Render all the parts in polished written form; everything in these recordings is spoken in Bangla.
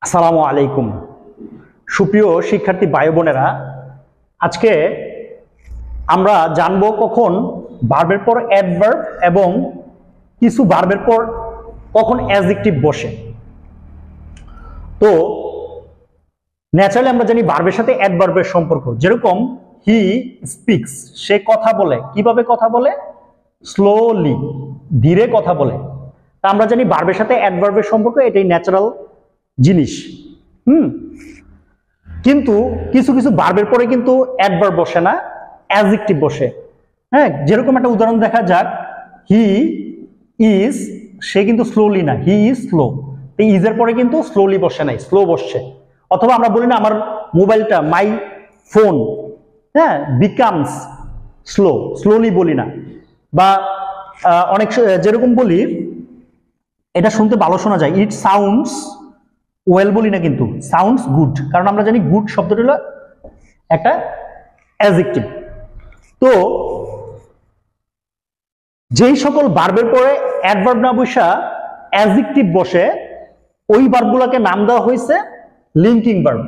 আসসালামু আলাইকুম সুপ্রিয় শিক্ষার্থী ভাই বোনেরা, আজকে আমরা জানবো কখন ভার্বের পর অ্যাডভার্ব এবং কিছু ভার্বের পর কখন অ্যাডজেক্টিভ বসে। তো ন্যাচারালি আমরা জানি ভার্বের সাথে অ্যাডভার্বের সম্পর্ক, যেরকম হি স্পিক্স, সে কথা বলে। কিভাবে কথা বলে? স্লোলি, ধীরে কথা বলে। তা আমরা জানি ভার্বের সাথে অ্যাডভার্বের সম্পর্ক, এটাই ন্যাচারাল জিনিস। কিন্তু কিছু কিছু ভার্বের পরে কিন্তু অ্যাডভার্ব বসে না, অ্যাডজেক্টিভ বসে। হ্যাঁ, যেরকম একটা উদাহরণ দেখা যাক, হি ইজ, সে কিন্তু স্লোলি না, হি ইজ স্লো। ইজ এর পরে কিন্তু স্লোলি বসে নাই, স্লো বসছে। অথবা আমরা বলি না আমার মোবাইলটা, মাই ফোন, হ্যাঁ, বিকামস স্লো, স্লোলি বলি না। বা অনেক যেরকম বলি, এটা শুনতে ভালো শোনা যায়, ইট সাউন্ডস ওয়েল বলি না, কিন্তু সাউন্ডস গুড, কারণ আমরা জানি গুড শব্দটা হলো একটা অ্যাডজেক্টিভ। তো যেই সকল ভার্বের পরে অ্যাডভার্ব না বসা অ্যাডজেক্টিভ বসে, ওই ভার্বগুলোকে নাম দেওয়া হয়েছে লিঙ্কিং ভার্ব।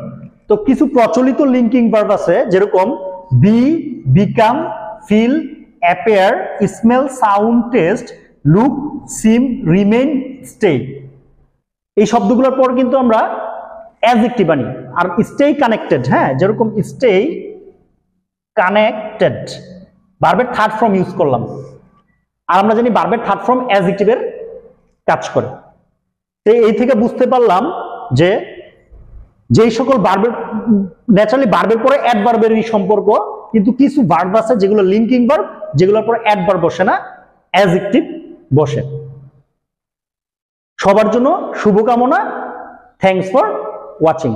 তো কিছু প্রচলিত লিঙ্কিং ভার্ব আছে, যেরকম be, become, feel, appear, smell, sound, taste, look, seem, remain, stay. এই শব্দগুলোর পর কিন্তু আমরা অ্যাডজেক্টিভ আনি। আর স্টে কানেক্টেড, হ্যাঁ, যেরকম স্টে কানেক্টেড, ভার্বের থার্ড ফর্ম ইউজ করলাম। আর আমরা জানি ভার্বের থার্ড ফর্ম অ্যাডজেক্টিভের কাজ করে। তো এই থেকে বুঝতে পারলাম যে যেই সকল ভার্বের ন্যাচারালি ভার্বের পরে অ্যাডভার্বেরই সম্পর্ক, কিন্তু কিছু ভার্ব আছে যেগুলো লিঙ্কিং ভার্ব, যেগুলোর পরে অ্যাডভার্ব বসে না, অ্যাডজেক্টিভ বসে। সবার জন্য শুভকামনা। Thanks for watching.